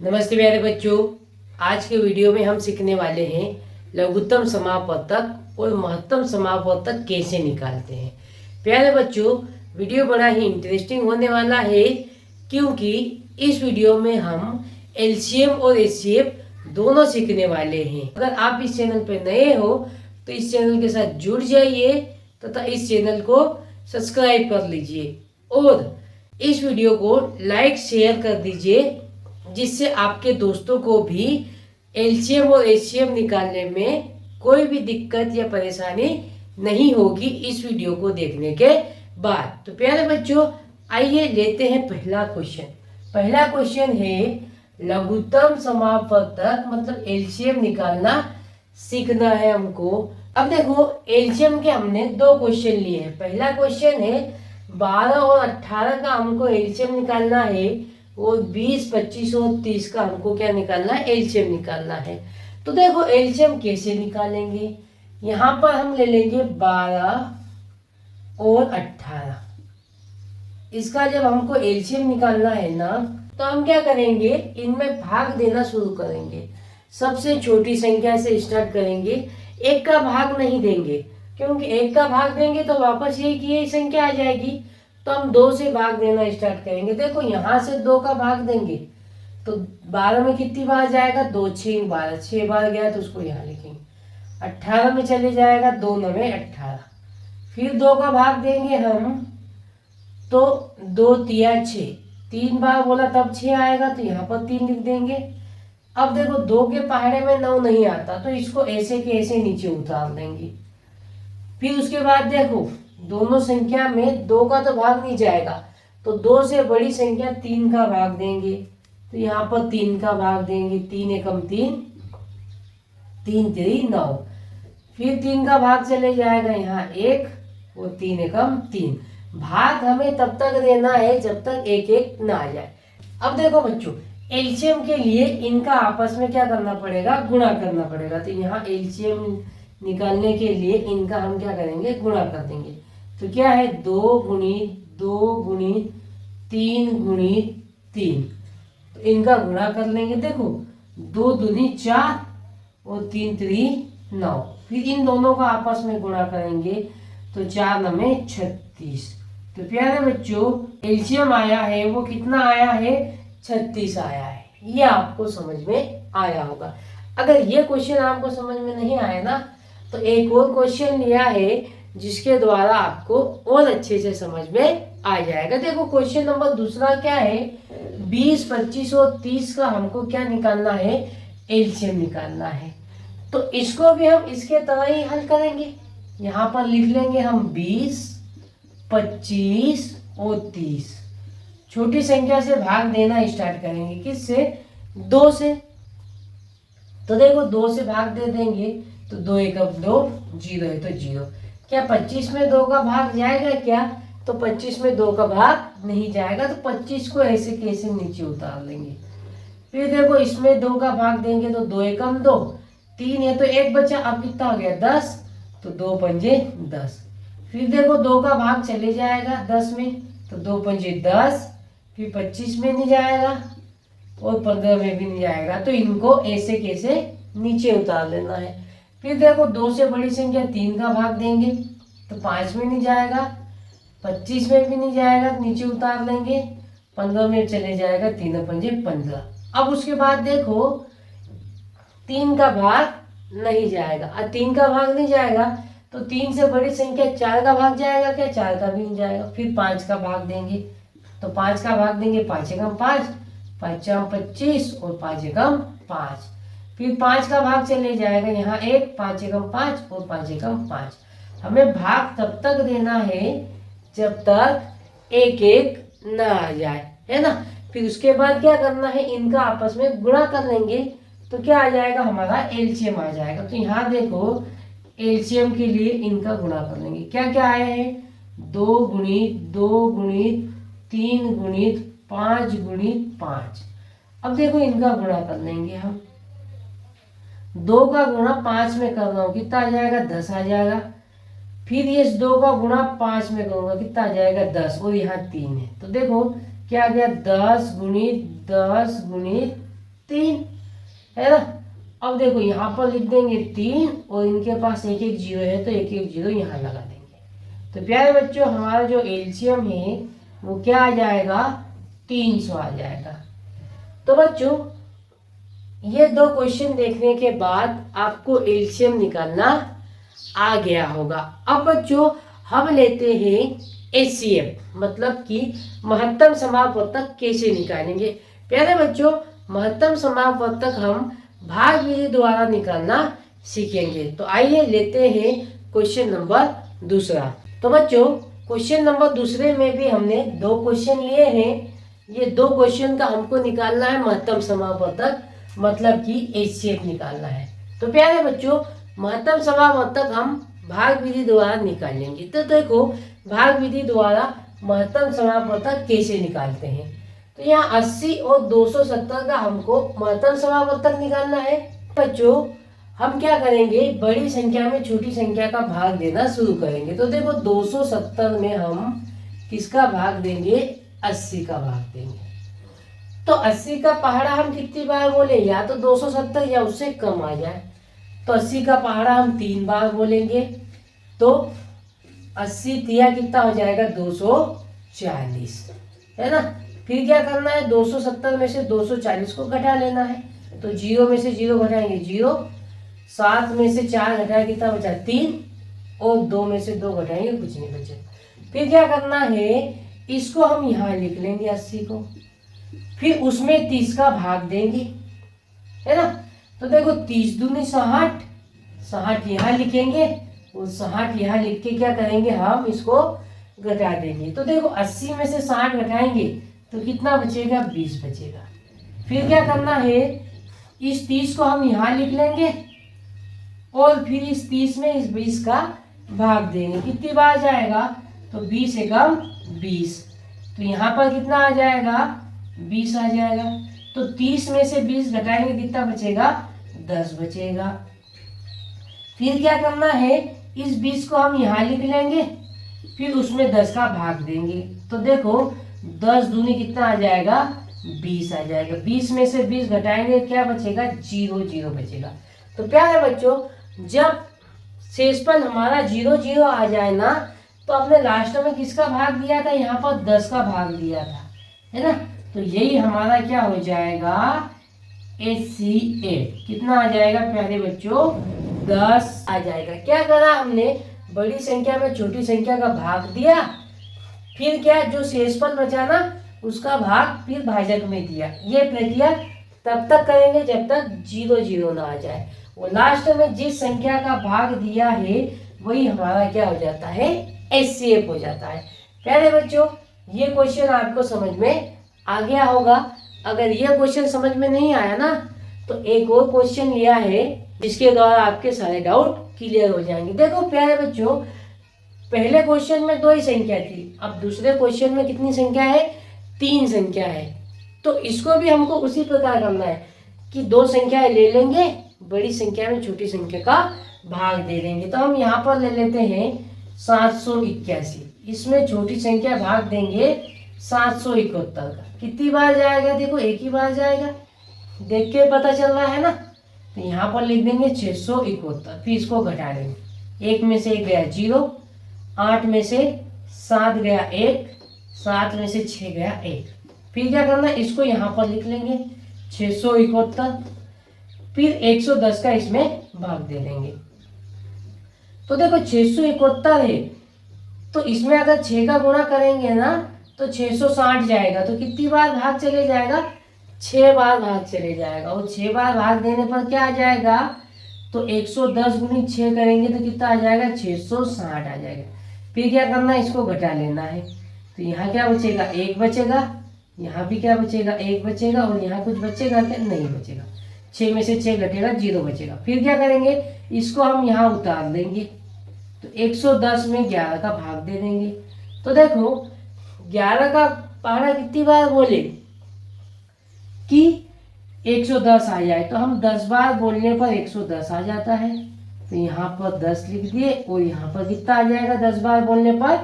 नमस्ते प्यारे बच्चों। आज के वीडियो में हम सीखने वाले हैं लघुत्तम समापवर्तक और महत्तम समापवर्तक कैसे निकालते हैं। प्यारे बच्चों, वीडियो बड़ा ही इंटरेस्टिंग होने वाला है क्योंकि इस वीडियो में हम एलसीएम और एचसीएफ दोनों सीखने वाले हैं। अगर आप इस चैनल पर नए हो तो इस चैनल के साथ जुड़ जाइए तथा इस चैनल को सब्सक्राइब कर लीजिए और इस वीडियो को लाइक शेयर कर दीजिए, जिससे आपके दोस्तों को भी एलसीएम और एचसीएफ निकालने में कोई भी दिक्कत या परेशानी नहीं होगी इस वीडियो को देखने के बाद। तो प्यारे बच्चों, आइए लेते हैं पहला क्वेश्चन। पहला क्वेश्चन है लघुत्तम समापवर्तक मतलब एलसीएम निकालना सीखना है हमको। अब देखो, एलसीएम के हमने दो क्वेश्चन लिए हैं। पहला क्वेश्चन है 12 और 18 का हमको एलसीएम निकालना है और 20, 25 और 30 का हमको क्या निकालना है, एलसीएम निकालना है। तो देखो एलसीएम कैसे निकालेंगे। यहाँ पर हम ले लेंगे 12 और 18। इसका जब हमको एलसीएम निकालना है ना, तो हम क्या करेंगे, इनमें भाग देना शुरू करेंगे। सबसे छोटी संख्या से स्टार्ट करेंगे। एक का भाग नहीं देंगे, क्योंकि एक का भाग देंगे तो वापस एक ही संख्या आ जाएगी। तो हम 2 से भाग देना स्टार्ट करेंगे। देखो यहाँ से 2 का भाग देंगे तो 12 में कितनी बार जाएगा, 2 6 12, 6 बार गया तो उसको यहाँ लिखेंगे। 18 में चले जाएगा, 2 9 18। फिर 2 का भाग देंगे हम तो 2 3 6, 3 बार बोला तब 6 आएगा तो यहाँ पर 3 लिख देंगे। अब देखो 2 के पहाड़े में 9 नहीं आता तो इसको ऐसे के ऐसे नीचे उतार देंगे। फिर उसके बाद देखो दोनों संख्या में 2 का तो भाग नहीं जाएगा, तो 2 से बड़ी संख्या 3 का भाग देंगे। तो यहाँ पर 3 का भाग देंगे, 3 एकम 3, 3 3 9। फिर 3 का भाग चले जाएगा यहाँ 1 और 3 एकम 3। भाग हमें तब तक देना है जब तक 1 1 ना आ जाए। अब देखो बच्चों, एलसीएम के लिए इनका आपस में क्या करना पड़ेगा, गुणा करना पड़ेगा। तो यहाँ एलसीएम निकालने के लिए इनका हम क्या करेंगे, गुणा कर देंगे। तो क्या है, 2 गुणित 2 गुणित 3 गुणित 3। तो इनका गुणा कर लेंगे। देखो 2 दूनी 4 और 3 3 9। फिर इन दोनों का आपस में गुणा करेंगे तो 4 9 36। तो प्यारे बच्चों, एलसीएम आया है वो कितना आया है, 36 आया है। ये आपको समझ में आया होगा। अगर ये क्वेश्चन आपको समझ में नहीं आया ना, तो एक और क्वेश्चन लिया है जिसके द्वारा आपको और अच्छे से समझ में आ जाएगा। देखो क्वेश्चन नंबर दूसरा क्या है, 20, 25 और 30 का हमको क्या निकालना है, एलसीएम निकालना है। तो इसको भी हम इसके तरह ही हल करेंगे। यहाँ पर लिख लेंगे हम 20, 25 और 30। छोटी संख्या से भाग देना स्टार्ट करेंगे, किससे, 2 से। तो देखो 2 से भाग दे देंगे तो 2 एकम 2, 0 है तो 0। क्या 25 में 2 का भाग जाएगा क्या, तो 25 में 2 का भाग नहीं जाएगा। तो 25 को ऐसे कैसे नीचे उतार लेंगे। फिर देखो इसमें 2 का भाग देंगे तो 2 एकम 2, 3 है तो 1 बचा। अब कितना हो गया, 10। तो 2 पंजे 10। फिर देखो 2 का भाग चले जाएगा 10 में, तो 2 पंजे 10। फिर 25 में नहीं जाएगा और 15 में भी नहीं जाएगा। तो इनको ऐसे कैसे नीचे उतार लेना है। फिर देखो 2 से बड़ी संख्या 3 का भाग देंगे तो 5 में नहीं जाएगा, 25 में भी नहीं जाएगा, नीचे उतार लेंगे। 15 में चले जाएगा, 3 पंजे 15। अब उसके बाद देखो 3 का भाग नहीं जाएगा। और 3 का भाग नहीं जाएगा तो 3 से बड़ी संख्या 4 का भाग जाएगा क्या, 4 का भी नहीं जाएगा। फिर 5 का भाग देंगे तो 5 का भाग देंगे, 5 एकम 5, 5 25 और 5 एकम 5। फिर 5 का भाग चले जाएगा यहाँ 1, 5 एकम 5 और 5 एकम 5। हमें भाग तब तक देना है जब तक 1 1 ना आ जाए, है ना। फिर उसके बाद क्या करना है, इनका आपस में गुणा कर लेंगे तो क्या आ जाएगा, हमारा एलसीएम आ जाएगा। तो यहाँ देखो एलसीएम के लिए इनका गुणा कर लेंगे। क्या क्या आया है, 2 गुणित 2 गुणित 3 गुणित 5 गुणित 5। अब देखो इनका गुणा कर लेंगे हम। 2 का गुणा 5 में कर रहा हूँ, कितना आ जाएगा, 10 आ जाएगा। फिर ये 2 का गुणा 5 में करूँगा, कितना आ जाएगा, 10। और यहाँ 3 है तो देखो क्या आ गया, 10 गुणित 3, है ना। अब देखो यहाँ पर लिख देंगे 3 और इनके पास एक एक जीरो है तो एक एक जीरो यहाँ लगा देंगे। तो प्यारे बच्चों हमारा जो एलसीएम है वो क्या आ जाएगा, 300 आ जाएगा। तो बच्चों ये दो क्वेश्चन देखने के बाद आपको एलसीएम निकालना आ गया होगा। अब बच्चों हम लेते हैं एचसीएफ, मतलब कि महत्तम समापवर्तक कैसे निकालेंगे। प्यारे बच्चों महत्तम समापवर्तक हम भाग विधि द्वारा निकालना सीखेंगे। तो आइए लेते हैं क्वेश्चन नंबर दूसरा। तो बच्चों क्वेश्चन नंबर दूसरे में भी हमने 2 क्वेश्चन लिए हैं। ये 2 क्वेश्चन का हमको निकालना है महत्तम समापवर्तक, मतलब कि एचसीएफ निकालना है। तो प्यारे बच्चों महत्तम समापवर्तक हम भाग विधि द्वारा निकालेंगे। तो देखो भाग विधि द्वारा महत्तम समापवर्तक कैसे निकालते हैं। तो यहाँ 80 और 270 का हमको महत्तम समापवर्तक निकालना है। बच्चों हम क्या करेंगे, बड़ी संख्या में छोटी संख्या का भाग देना शुरू करेंगे। तो देखो 270 में हम किसका भाग देंगे, 80 का भाग देंगे। तो 80 का पहाड़ा हम कितनी बार बोले, या तो 270 या उससे कम आ जाए। तो 80 का पहाड़ा हम 3 बार बोलेंगे। तो 80 तिया कितना हो जाएगा, 240, है ना। फिर क्या करना है, 270 में से 240 को घटा लेना है। तो 0 में से 0 घटाएंगे 0, 7 में से 4 घटाए कितना बचा, 3, और 2 में से 2 घटाएंगे कुछ नहीं बचे। फिर क्या करना है, इसको हम यहाँ लिख लेंगे 80 को, फिर उसमें 30 का भाग देंगे, है ना। तो देखो 30 दूनी 60, 60 यहाँ लिखेंगे और 60 यहाँ लिख के क्या करेंगे, हम इसको घटा देंगे। तो देखो 80 में से 60 घटाएंगे तो कितना बचेगा, 20 बचेगा। फिर क्या करना है, इस 30 को हम यहाँ लिख लेंगे और फिर इस 30 में इस 20 का भाग देंगे। कितनी बार जाएगा, तो 20 एकम 20। तो यहाँ पर कितना आ जाएगा, 20 आ जाएगा। तो 30 में से 20 घटाएंगे कितना बचेगा, 10 बचेगा। फिर क्या करना है, इस 20 को हम यहाँ लिख लेंगे, फिर उसमें 10 का भाग देंगे। तो देखो 10 दूनी कितना आ जाएगा, 20 आ जाएगा। 20 में से 20 घटाएंगे क्या बचेगा, 0 0 बचेगा। तो प्यारे बच्चों जब शेषफल हमारा 0 0 आ जाए ना, तो आपने लास्ट में किसका भाग दिया था, यहाँ पर 10 का भाग दिया था, है ना। तो यही हमारा क्या हो जाएगा, HCF कितना आ जाएगा प्यारे बच्चों, 10 आ जाएगा। क्या करा हमने, बड़ी संख्या में छोटी संख्या का भाग दिया, फिर क्या जो शेषफल बचा ना उसका भाग फिर भाजक में दिया। ये प्रक्रिया तब तक करेंगे जब तक 0 0 ना आ जाए। वो लास्ट में जिस संख्या का भाग दिया है वही हमारा क्या हो जाता है, HCF हो जाता है। प्यारे बच्चों ये क्वेश्चन आपको समझ में आ गया होगा। अगर ये क्वेश्चन समझ में नहीं आया ना, तो एक और क्वेश्चन लिया है जिसके द्वारा आपके सारे डाउट क्लियर हो जाएंगे। देखो प्यारे बच्चों पहले क्वेश्चन में 2 ही संख्या थी, अब दूसरे क्वेश्चन में कितनी संख्या है, 3 संख्या है। तो इसको भी हमको उसी प्रकार करना है कि 2 संख्याएं ले लेंगे, बड़ी संख्या में छोटी संख्या का भाग दे देंगे। तो हम यहाँ पर ले लेते हैं 781, इसमें छोटी संख्या भाग देंगे 771 का। कितनी बार जाएगा, देखो एक ही बार जाएगा, देख के पता चल रहा है ना। तो यहाँ पर लिख देंगे 671, फिर इसको घटा देंगे। 1 में से 1 गया 0, 8 में से 7 गया 1, 7 में से 6 गया 1। फिर क्या करना है, इसको यहाँ पर लिख लेंगे 671, फिर 110 का इसमें भाग दे देंगे। तो देखो 671 है, तो इसमें अगर 6 का गुणा करेंगे ना तो 660 जाएगा। तो कितनी बार भाग चले जाएगा, 6 बार भाग चले जाएगा। और 6 बार भाग देने पर क्या आ जाएगा, तो 110 गुणित 6 करेंगे तो कितना आ जाएगा, 660 आ जाएगा। फिर क्या करना है, इसको घटा लेना है। तो यहाँ क्या बचेगा, 1 बचेगा, यहाँ भी क्या बचेगा, 1 बचेगा, और यहाँ कुछ बचेगा क्या, नहीं बचेगा। 6 में से 6 घटेगा 0 बचेगा। फिर क्या करेंगे, इसको हम यहाँ उतार देंगे। तो 110 में 11 का भाग दे देंगे। तो देखो 11 का पहाड़ा कितनी बार बोले कि 110 आ जाए, तो हम 10 बार बोलने पर 110 आ जाता है। तो यहाँ पर 10 लिख दिए और यहाँ पर कितना आ जाएगा, 10 बार बोलने पर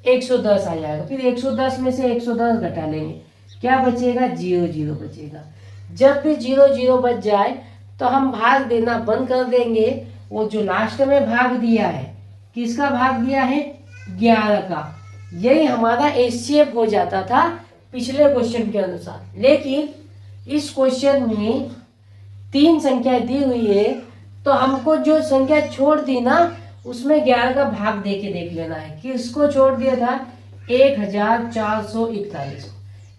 110 आ जाएगा। फिर 110 में से 110 घटा लेंगे, क्या बचेगा, 0 0 बचेगा। जब भी 0 0 बच जाए तो हम भाग देना बंद कर देंगे। वो जो लास्ट में भाग दिया है, किसका भाग दिया है? 11 का। यही हमारा एचसीएफ हो जाता था पिछले क्वेश्चन के अनुसार। लेकिन इस क्वेश्चन में 3 संख्या दी हुई है, तो हमको जो संख्या छोड़ दी ना, उसमें 11 का भाग दे के देख लेना है। किसको छोड़ दिया था? 1441।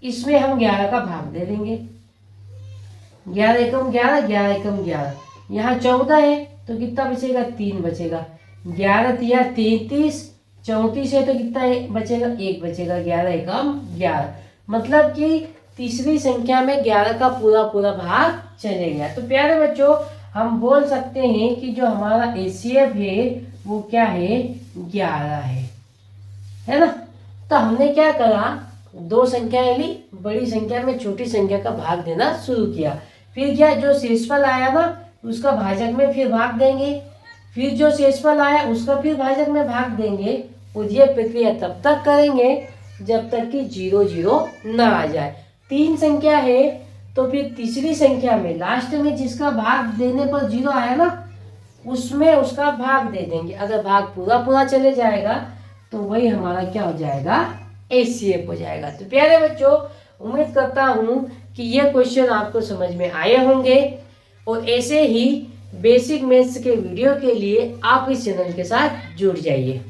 इसमें हम 11 का भाग दे देंगे। 11 एकम 11, 11 एकम 11। यहाँ 14 है तो कितना बचेगा? 3 बचेगा। 11 तिया 33, 34 है तो कितना बचेगा? 1 बचेगा। 11 एकम 11। मतलब कि तीसरी संख्या में 11 का पूरा पूरा भाग चले गया। तो प्यारे बच्चों, हम बोल सकते हैं कि जो हमारा एचसीएफ है वो क्या है? 11 है ना। तो हमने क्या करा? 2 संख्याएं ली, बड़ी संख्या में छोटी संख्या का भाग देना शुरू किया। फिर क्या, जो शेषफल आया ना उसका भाजक में फिर भाग देंगे, फिर जो शेषफल आया उसका फिर भाजक में भाग देंगे। और ये प्रक्रिया तब तक करेंगे जब तक कि 0 0 ना आ जाए। 3 संख्या है तो फिर तीसरी संख्या में लास्ट में जिसका भाग देने पर 0 आया ना, उसमें उसका भाग दे देंगे। अगर भाग पूरा पूरा चले जाएगा तो वही हमारा क्या हो जाएगा? एचसीएफ हो जाएगा। तो प्यारे बच्चों, उम्मीद करता हूँ कि ये क्वेश्चन आपको समझ में आए होंगे। और ऐसे ही बेसिक मैथ्स के वीडियो के लिए आप इस चैनल के साथ जुड़ जाइए।